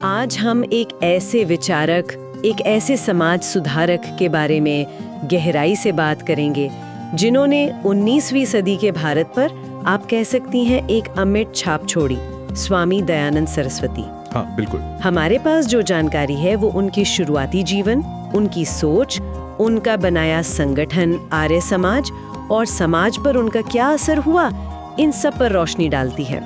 आज हम एक ऐसे विचारक, एक ऐसे समाज सुधारक के बारे में गहराई से बात करेंगे जिन्होंने 19वीं सदी के भारत पर आप कह सकती हैं एक अमिट छाप छोड़ी, स्वामी दयानंद सरस्वती। हाँ, बिल्कुल। हमारे पास जो जानकारी है वो उनकी शुरुआती जीवन, उनकी सोच, उनका बनाया संगठन आर्य समाज और समाज पर उनका क्या असर हुआ, इन सब पर रोशनी डालती है।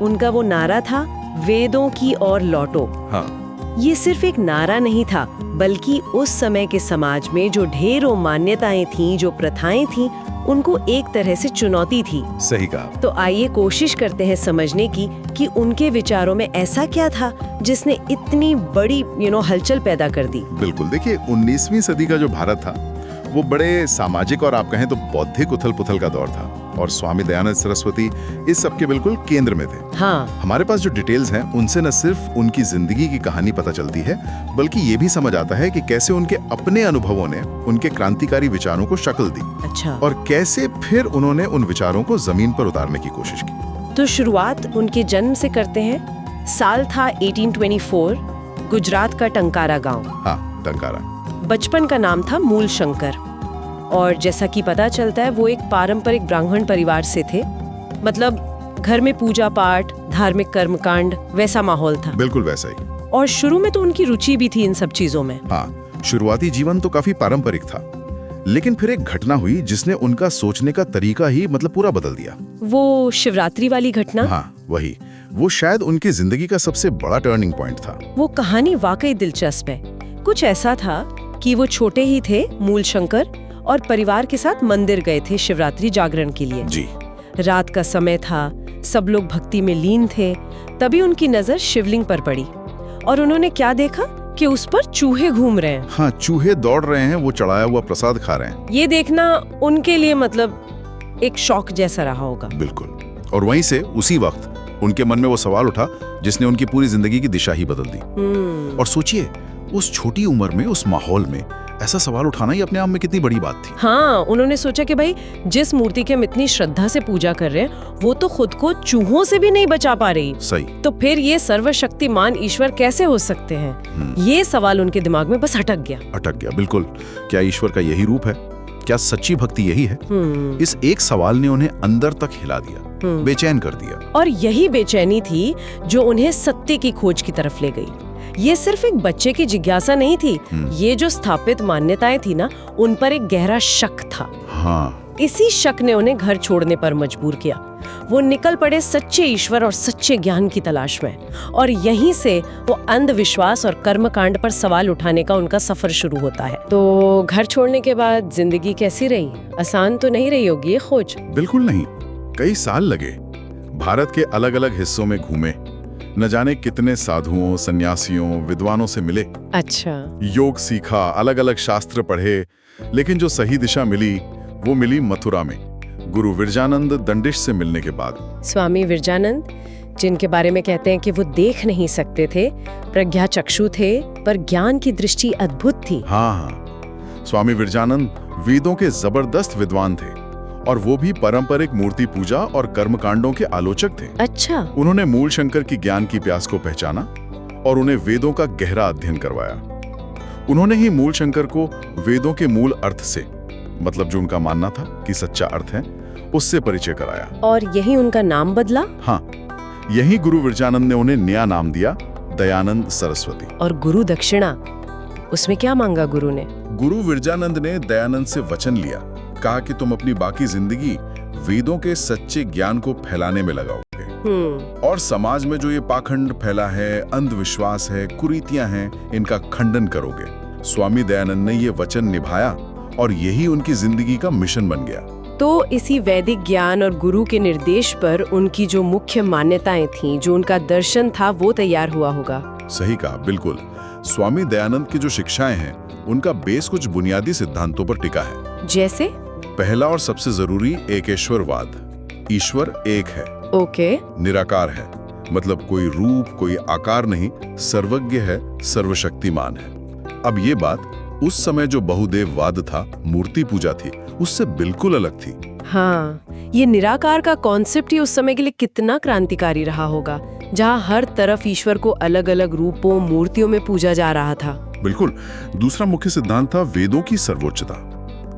उनका वो नारा था, वेदों की ओर लौटो। हाँ। ये सिर्फ एक नारा नहीं था, बल्कि उस समय के समाज में जो ढेरों मान्यताएं थीं, जो प्रथाएं थीं, उनको एक तरह से चुनौती थी। सही कहा। तो आइए कोशिश करते हैं समझने की कि उनके विचारों में ऐसा क्या था जिसने इतनी बड़ी हलचल पैदा कर दी। बिल्कुल। देखिए, 19वीं सदी का जो भारत था वो बड़े सामाजिक और आप कहें तो बौद्धिक उथल पुथल का दौर था, और स्वामी दयानंद सरस्वती इस सब के बिल्कुल केंद्र में थे। हाँ। हमारे पास जो डिटेल्स हैं उनसे न सिर्फ उनकी जिंदगी की कहानी पता चलती है, बल्कि ये भी समझ आता है कि कैसे उनके अपने अनुभवों ने उनके क्रांतिकारी विचारों को शक्ल दी। अच्छा। और कैसे फिर उन्होंने उन विचारों को जमीन पर उतारने की कोशिश की। तो शुरुआत उनके जन्म से करते हैं। साल था 1824, गुजरात का टंकारा गांव। हाँ, टंकारा। बचपन का नाम था मूल शंकर, और जैसा कि पता चलता है वो एक पारंपरिक ब्राह्मण परिवार से थे। मतलब घर में पूजा पाठ, धार्मिक कर्मकांड, वैसा माहौल था। बिल्कुल वैसा ही। और शुरू में तो उनकी रुचि भी थी इन सब चीजों में। हाँ, शुरुआती जीवन तो काफी पारंपरिक था, लेकिन फिर एक घटना हुई जिसने उनका सोचने का तरीका ही पूरा बदल दिया। वो शिवरात्रि वाली घटना? हाँ, वही। वो शायद उनकी जिंदगी का सबसे बड़ा टर्निंग पॉइंट था। वो कहानी वाकई दिलचस्प है। कुछ ऐसा था कि वो छोटे ही थे, मूल शंकर, और परिवार के साथ मंदिर गए थे शिवरात्रि जागरण के लिए। जी। रात का समय था, सब लोग भक्ति में लीन थे। तभी उनकी नजर शिवलिंग पर पड़ी, और उन्होंने क्या देखा कि उस पर चूहे घूम रहे हैं। हाँ, चूहे दौड़ रहे हैं, वो चढ़ाया हुआ प्रसाद खा रहे हैं। ये देखना उनके लिए एक शौक जैसा रहा होगा। बिल्कुल। और वहीं से उसी वक्त उनके मन में वो सवाल उठा जिसने उनकी पूरी जिंदगी की दिशा ही बदल दी। और सोचिए, उस छोटी उम्र में, उस माहौल में ऐसा सवाल उठाना ही अपने आप में कितनी बड़ी बात थी। हाँ, उन्होंने सोचा कि भाई जिस मूर्ति की हम इतनी श्रद्धा से पूजा कर रहे हैं, वो तो खुद को चूहों से भी नहीं बचा पा रही। सही। तो फिर ये सर्वशक्तिमान ईश्वर कैसे हो सकते हैं? ये सवाल उनके दिमाग में बस अटक गया। बिल्कुल। क्या ईश्वर का यही रूप है? क्या सच्ची भक्ति यही है? इस एक सवाल ने उन्हें अंदर तक हिला दिया, बेचैन कर दिया। और यही बेचैनी थी जो उन्हें सत्य की खोज की तरफ ले गई। ये सिर्फ एक बच्चे की जिज्ञासा नहीं थी, ये जो स्थापित मान्यताएं थी ना, उन पर एक गहरा शक था। हाँ। इसी शक ने उन्हें घर छोड़ने पर मजबूर किया। वो निकल पड़े सच्चे ईश्वर और सच्चे ज्ञान की तलाश में, और यहीं से वो अंधविश्वास और कर्मकांड पर सवाल उठाने का उनका सफर शुरू होता है। तो घर छोड़ने के बाद जिंदगी कैसी रही? आसान तो नहीं रही होगी ये खोज। बिल्कुल नहीं। कई साल लगे। भारत के अलग अलग हिस्सों में घूमे, न जाने कितने साधुओं, सन्यासियों, विद्वानों से मिले। अच्छा। योग सीखा, अलग अलग शास्त्र पढ़े, लेकिन जो सही दिशा मिली वो मिली मथुरा में, गुरु विरजानंद दंडिश से मिलने के बाद। स्वामी विरजानंद, जिनके बारे में कहते हैं कि वो देख नहीं सकते थे, प्रज्ञा चक्षु थे, पर ज्ञान की दृष्टि अद्भुत थी। हाँ। स्वामी विरजानंद वेदों के जबरदस्त विद्वान थे, और वो भी पारंपरिक मूर्ति पूजा और कर्मकांडों के आलोचक थे। अच्छा। उन्होंने मूल शंकर की ज्ञान की प्यास को पहचाना और उन्हें वेदों का गहरा अध्ययन करवाया। उन्होंने ही मूल शंकर को वेदों के मूल अर्थ से, जो उनका मानना था कि सच्चा अर्थ है, उससे परिचय कराया। और यही उनका नाम बदला। हाँ, यही गुरु विरजानंद ने उन्हें नया नाम दिया, दयानंद सरस्वती। और गुरु दक्षिणा, उसमें क्या मांगा गुरु ने? गुरु विरजानंद ने दयानंद से वचन लिया, कहा कि तुम अपनी बाकी जिंदगी वेदों के सच्चे ज्ञान को फैलाने में लगाओगे, और समाज में जो ये पाखंड फैला है, अंधविश्वास है, कुरीतियां हैं, इनका खंडन करोगे। स्वामी दयानंद ने ये वचन निभाया, और यही उनकी जिंदगी का मिशन बन गया। तो इसी वैदिक ज्ञान और गुरु के निर्देश पर उनकी जो मुख्य मान्यताएं थीं, जो उनका दर्शन था, वो तैयार हुआ होगा। सही कहा, बिल्कुल। स्वामी दयानंद की जो शिक्षाएं हैं, उनका बेस कुछ बुनियादी सिद्धांतों पर टिका है। जैसे? पहला और सबसे जरूरी एकेश्वरवाद। ईश्वर एक है। ओके। निराकार है, कोई रूप, कोई आकार नहीं, सर्वज्ञ है, सर्वशक्तिमान है। अब ये बात उस समय जो बहुदेववाद था, मूर्ति पूजा थी, उससे बिल्कुल अलग थी। हाँ, ये निराकार का कॉन्सेप्ट ही उस समय के लिए कितना क्रांतिकारी रहा होगा, जहाँ हर तरफ ईश्वर को अलग अलग रूपों, मूर्तियों में पूजा जा रहा था। बिल्कुल। दूसरा मुख्य सिद्धांत था वेदों की सर्वोच्चता।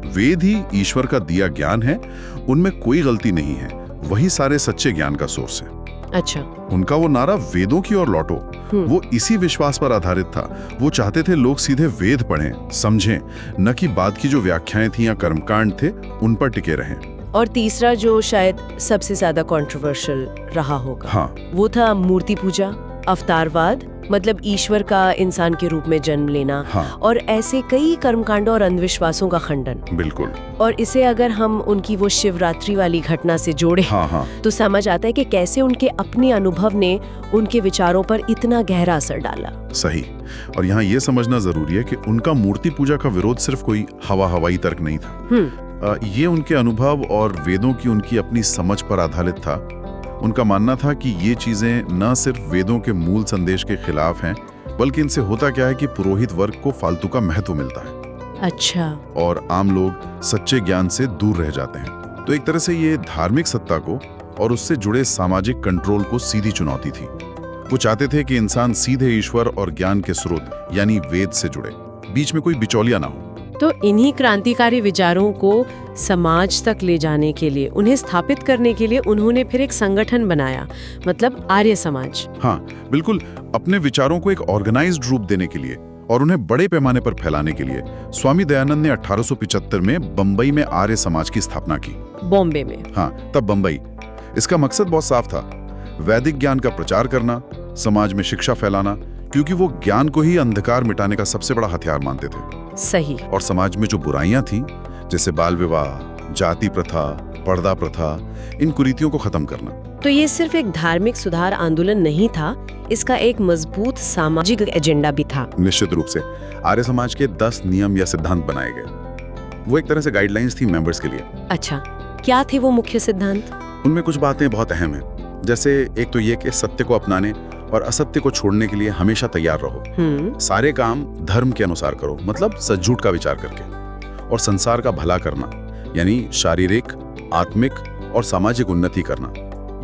वेद ही ईश्वर का दिया ज्ञान है, उनमें कोई गलती नहीं है, वही सारे सच्चे ज्ञान का सोर्स है। अच्छा। उनका वो नारा वेदों की ओर लौटो, वो इसी विश्वास पर आधारित था। वो चाहते थे लोग सीधे वेद पढ़ें, समझें, न कि बाद की जो व्याख्याएं थी या कर्मकांड थे उन पर टिके रहें। और तीसरा जो शायद सबसे ज्यादा कंट्रोवर्शियल रहा होगा, हाँ, वो था मूर्ति पूजा, अवतारवाद, मतलब ईश्वर का इंसान के रूप में जन्म लेना। हाँ, और ऐसे कई कर्मकांडों और अंधविश्वासों का खंडन। बिल्कुल। और इसे अगर हम उनकी वो शिवरात्रि वाली घटना से जोड़े, हाँ, तो समझ आता है कि कैसे उनके अपने अनुभव ने उनके विचारों पर इतना गहरा असर डाला। सही। और यहाँ ये समझना जरूरी है कि उनका मूर्ति पूजा का विरोध सिर्फ कोई हवाई तर्क नहीं था। ये उनके अनुभव और वेदों की उनकी अपनी समझ पर आधारित था। उनका मानना था कि ये चीजें न सिर्फ वेदों के मूल संदेश के खिलाफ हैं, बल्कि इनसे होता क्या है कि पुरोहित वर्ग को फालतू का महत्व मिलता है। अच्छा। और आम लोग सच्चे ज्ञान से दूर रह जाते हैं। तो एक तरह से ये धार्मिक सत्ता को और उससे जुड़े सामाजिक कंट्रोल को सीधी चुनौती थी। वो चाहते थे कि इंसान सीधे ईश्वर और ज्ञान के स्रोत यानी वेद से जुड़े, बीच में कोई बिचौलिया ना हो। तो इन्हीं क्रांतिकारी विचारों को समाज तक ले जाने के लिए, उन्हें स्थापित करने के लिए उन्होंने फिर एक संगठन बनाया, मतलब आर्य समाज। हाँ, बिल्कुल। अपने विचारों को एक ऑर्गेनाइज्ड रूप देने के लिए और उन्हें बड़े पैमाने पर फैलाने के लिए स्वामी दयानंद ने 1875 में बंबई में आर्य समाज की स्थापना की। बॉम्बे में? हाँ, तब बंबई। इसका मकसद बहुत साफ था, वैदिक ज्ञान का प्रचार करना, समाज में शिक्षा फैलाना, क्योंकि वो ज्ञान को ही अंधकार मिटाने का सबसे बड़ा हथियार मानते थे। सही। और समाज में जो बुराइयां थीं, जैसे बाल विवाह, जाति प्रथा, पर्दा प्रथा, इन कुरीतियों को खत्म करना। तो ये सिर्फ एक धार्मिक सुधार आंदोलन नहीं था, इसका एक मजबूत सामाजिक एजेंडा भी था। निश्चित रूप से आर्य समाज के 10 नियम या सिद्धांत बनाए गए। वो एक तरह से गाइडलाइंस थी मेंबर्स के लिए। अच्छा, क्या थे वो मुख्य सिद्धांत? उनमें कुछ बातें बहुत अहम हैं। जैसे एक तो ये कि सत्य को अपनाने और असत्य को छोड़ने के लिए हमेशा तैयार रहो। सारे काम धर्म के अनुसार करो, मतलब सच झूठ का विचार करके। और संसार का भला करना, यानी शारीरिक, आत्मिक और सामाजिक उन्नति करना,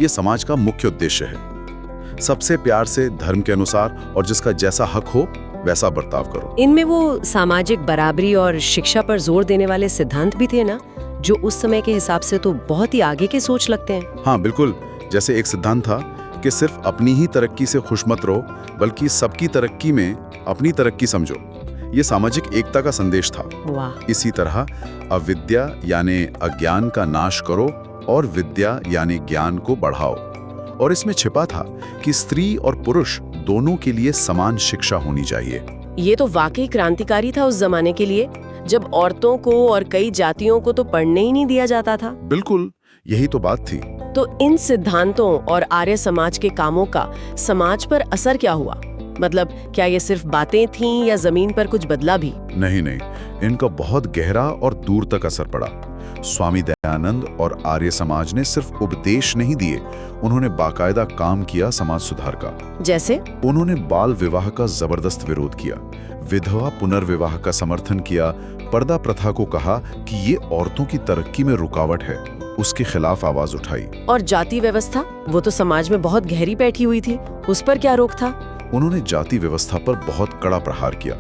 ये समाज का मुख्य उद्देश्य है। सबसे प्यार से, धर्म के अनुसार, और जिसका जैसा हक हो वैसा बर्ताव करो। इनमें वो सामाजिक बराबरी और शिक्षा पर जोर देने वाले सिद्धांत भी थे ना, जो उस समय के हिसाब से तो बहुत ही आगे के सोच लगते हैं। हाँ, बिल्कुल। जैसे एक सिद्धांत था कि सिर्फ अपनी ही तरक्की से खुश मत रहो, बल्कि सबकी तरक्की में अपनी तरक्की समझो। ये सामाजिक एकता का संदेश था। वाह। इसी तरह अविद्या यानी अज्ञान का नाश करो और विद्या यानी ज्ञान को बढ़ाओ। और इसमें छिपा था कि स्त्री और पुरुष दोनों के लिए समान शिक्षा होनी चाहिए। ये तो वाकई क्रांतिकारी था उस जमाने के लिए, जब औरतों को और कई जातियों को तो पढ़ने ही नहीं दिया जाता था। बिल्कुल, यही तो बात थी। तो इन सिद्धांतों और आर्य समाज के कामों का समाज पर असर क्या हुआ? मतलब क्या ये सिर्फ बातें थीं या जमीन पर कुछ बदला भी? नहीं, इनका बहुत गहरा और दूर तक असर पड़ा। स्वामी दयानंद और आर्य समाज ने सिर्फ उपदेश नहीं दिए, उन्होंने बाकायदा काम किया समाज सुधार का। जैसे? उन्होंने बाल विवाह का जबरदस्त विरोध किया, विधवा पुनर्विवाह का समर्थन किया, पर्दा प्रथा को कहा कि ये औरतों की तरक्की में रुकावट है, उसके खिलाफ आवाज उठाई। और जाति व्यवस्था, वो तो समाज में बहुत गहरी बैठी हुई थी, उस पर क्या रोक था? उन्होंने जाति व्यवस्था पर बहुत कड़ा प्रहार किया,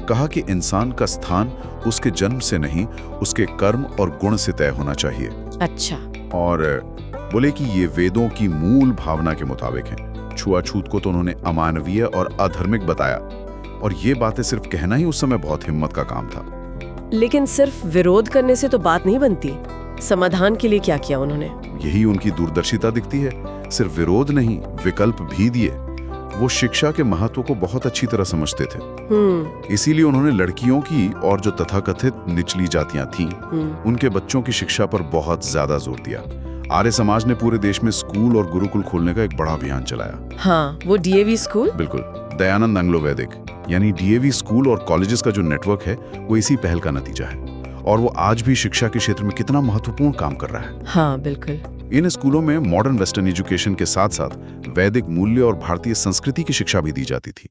कहा कि इंसान का स्थान उसके जन्म से नहीं, उसके कर्म और गुण से तय होना चाहिए। अच्छा। और बोले कि ये वेदों की मूल भावना के मुताबिक है। छुआछूत को तो उन्होंने अमानवीय और अधर्मिक बताया, और ये बातें सिर्फ कहना ही उस समय बहुत हिम्मत का काम था। लेकिन सिर्फ विरोध करने से तो बात नहीं बनती, समाधान के लिए क्या किया उन्होंने? यही उनकी दूरदर्शिता दिखती है। सिर्फ विरोध नहीं, विकल्प भी दिए। वो शिक्षा के महत्व को बहुत अच्छी तरह समझते थे। इसीलिए उन्होंने लड़कियों की और जो तथाकथित निचली जातियां थीं, उनके बच्चों की शिक्षा पर बहुत ज्यादा जोर दिया। आर्य समाज ने पूरे देश में स्कूल और गुरुकुल खोलने का एक बड़ा अभियान चलाया। हाँ, वो डीएवी स्कूल? बिल्कुल। दयानंद एंग्लो वैदिक यानी डीएवी स्कूल और कॉलेजेस का जो नेटवर्क है, वो इसी पहल का नतीजा है। और वो आज भी शिक्षा के क्षेत्र में कितना महत्वपूर्ण काम कर रहा है। हाँ, बिल्कुल। इन स्कूलों में मॉडर्न वेस्टर्न एजुकेशन के साथ साथ वैदिक मूल्य और भारतीय संस्कृति की शिक्षा भी दी जाती थी।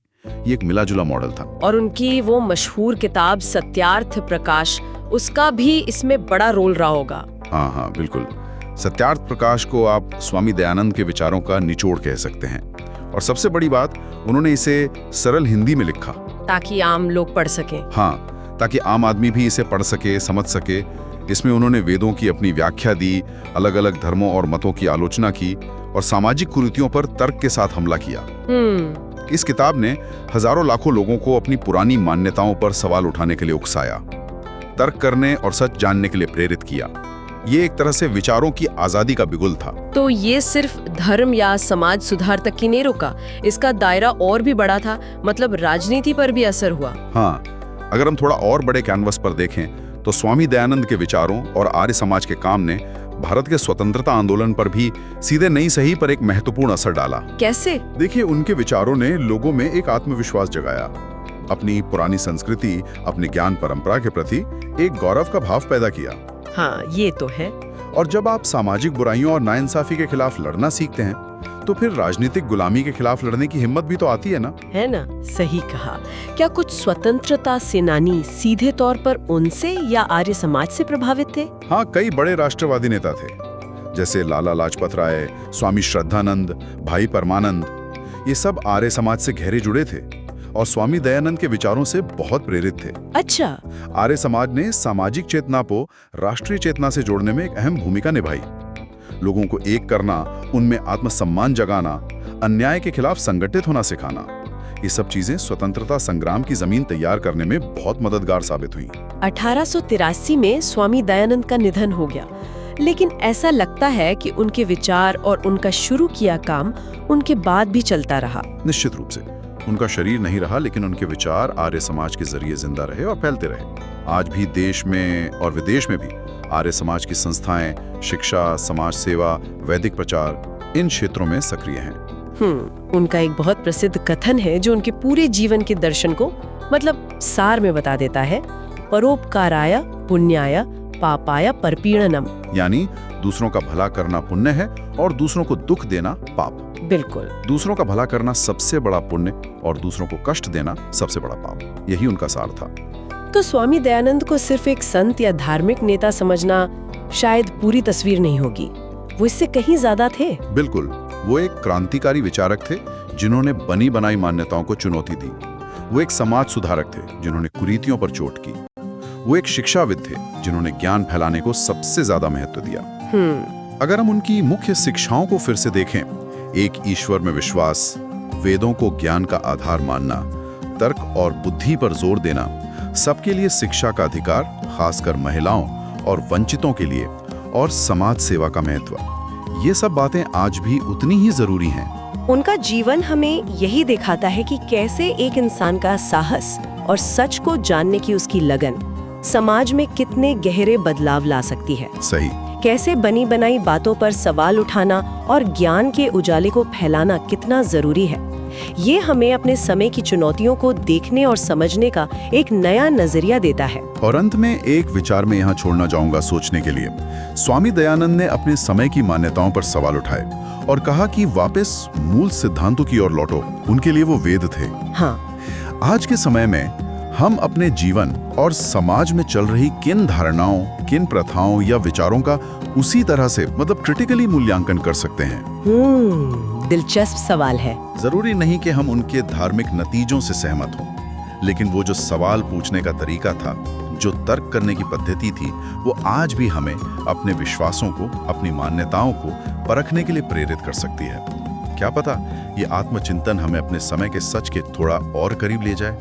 ये एक मिला जुला मॉडल था। और उनकी वो मशहूर किताब सत्यार्थ प्रकाश, उसका भी इसमें बड़ा रोल रहा होगा। हाँ, बिल्कुल। सत्यार्थ प्रकाश को आप स्वामी दयानंद के विचारों का निचोड़ कह सकते हैं। और सबसे बड़ी बात, उन्होंने इसे सरल हिंदी में लिखा ताकि आम लोग पढ़ सकें। हाँ, ताकि आम आदमी भी इसे पढ़ सके, समझ सके। इसमें उन्होंने वेदों की अपनी व्याख्या दी, अलग अलग धर्मों और मतों की आलोचना की और सामाजिक कुरीतियों पर तर्क के साथ हमला किया। इस किताब ने हजारों लाखों लोगों को अपनी पुरानी मान्यताओं पर सवाल उठाने के लिए उकसाया, तर्क करने और सच जानने के लिए प्रेरित किया। ये एक तरह से विचारों की आजादी का बिगुल था। तो ये सिर्फ धर्म या समाज सुधार तक की नहीं रुका, इसका दायरा और भी बड़ा था, मतलब राजनीति पर भी असर हुआ। हाँ, अगर हम थोड़ा और बड़े कैनवस पर देखें तो स्वामी दयानंद के विचारों और आर्य समाज के काम ने भारत के स्वतंत्रता आंदोलन पर भी सीधे नहीं सही पर एक महत्वपूर्ण असर डाला। कैसे? देखिए, उनके विचारों ने लोगों में एक आत्मविश्वास जगाया, अपनी पुरानी संस्कृति, अपनी ज्ञान परंपरा के प्रति एक गौरव का भाव पैदा किया। हाँ, ये तो है। और जब आप सामाजिक बुराइयों और नाइंसाफी के खिलाफ लड़ना सीखते हैं तो फिर राजनीतिक गुलामी के खिलाफ लड़ने की हिम्मत भी तो आती है ना। है ना, सही कहा। क्या कुछ स्वतंत्रता सेनानी सीधे तौर पर उनसे या आर्य समाज से प्रभावित थे? हाँ, कई बड़े राष्ट्रवादी नेता थे, जैसे लाला लाजपत राय, स्वामी श्रद्धानंद, भाई परमानंद। ये सब आर्य समाज से गहरे जुड़े थे और स्वामी दयानंद के विचारों से बहुत प्रेरित थे। अच्छा। आर्य समाज ने सामाजिक चेतना को राष्ट्रीय चेतना से जोड़ने में एक अहम भूमिका निभाई। लोगों को एक करना, उनमें आत्मसम्मान जगाना, अन्याय के खिलाफ संगठित होना सिखाना, ये सब चीजें स्वतंत्रता संग्राम की जमीन तैयार करने में बहुत मददगार साबित हुई। 1883 में स्वामी दयानंद का निधन हो गया, लेकिन ऐसा लगता है कि उनके विचार और उनका शुरू किया काम उनके बाद भी चलता रहा। निश्चित रूप से उनका शरीर नहीं रहा, लेकिन उनके विचार आर्य समाज के जरिए जिंदा रहे और फैलते रहे। आज भी देश में और विदेश में भी आर्य समाज की संस्थाएं शिक्षा, समाज सेवा, वैदिक प्रचार इन क्षेत्रों में सक्रिय हैं। उनका एक बहुत प्रसिद्ध कथन है जो उनके पूरे जीवन के दर्शन को मतलब सार में बता देता है। परोपकाराय पुण्याय पापाय परपीड़नम, यानी दूसरों का भला करना पुण्य है और दूसरों को दुख देना पाप। बिल्कुल। दूसरों का भला करना सबसे बड़ा पुण्य और दूसरों को कष्ट देना सबसे बड़ा पाप, यही उनका सार था। तो स्वामी दयानंद को सिर्फ एक संत या धार्मिक नेता समझना शायद पूरी तस्वीर नहीं होगी, वो इससे कहीं ज्यादा थे। बिल्कुल, वो एक क्रांतिकारी विचारक थे जिन्होंने बनी बनाई मान्यताओं को चुनौती दी। वो एक समाज सुधारक थे जिन्होंने कुरीतियों पर चोट की। वो एक शिक्षाविद थे जिन्होंने ज्ञान फैलाने को सबसे ज्यादा महत्व दिया। अगर हम उनकी मुख्य शिक्षाओं को फिर से देखें, एक ईश्वर में विश्वास, वेदों को ज्ञान का आधार मानना, तर्क और बुद्धि पर जोर देना, सबके लिए शिक्षा का अधिकार, खासकर महिलाओं और वंचितों के लिए, और समाज सेवा का महत्व, ये सब बातें आज भी उतनी ही जरूरी हैं। उनका जीवन हमें यही दिखाता है कि कैसे एक इंसान का साहस और सच को जानने की उसकी लगन समाज में कितने गहरे बदलाव ला सकती है। सही। कैसे बनी बनाई बातों पर सवाल उठाना और ज्ञान के उजाले को फैलाना कितना जरूरी है। ये हमें अपने समय की चुनौतियों को देखने और समझने का एक नया नजरिया देता है। और अंत में एक विचार में यहाँ छोड़ना चाहूंगा सोचने के लिए। स्वामी दयानंद ने अपने समय की मान्यताओं पर सवाल उठाए और कहा कि वापस मूल सिद्धांतों की ओर लौटो। उनके लिए वो वेद थे। हाँ। आज के समय में हम अपने जीवन और समाज में चल रही किन धारणाओं, किन प्रथाओं या विचारों का उसी तरह से मतलब क्रिटिकली मूल्यांकन कर सकते हैं? दिलचस्प सवाल है। जरूरी नहीं कि हम उनके धार्मिक नतीजों से सहमत हों, लेकिन वो जो सवाल पूछने का तरीका था, जो तर्क करने की पद्धति थी, वो आज भी हमें अपने विश्वासों को, अपनी मान्यताओं को परखने के लिए प्रेरित कर सकती है। क्या पता ये आत्मचिंतन हमें अपने समय के सच के थोड़ा और करीब ले जाए।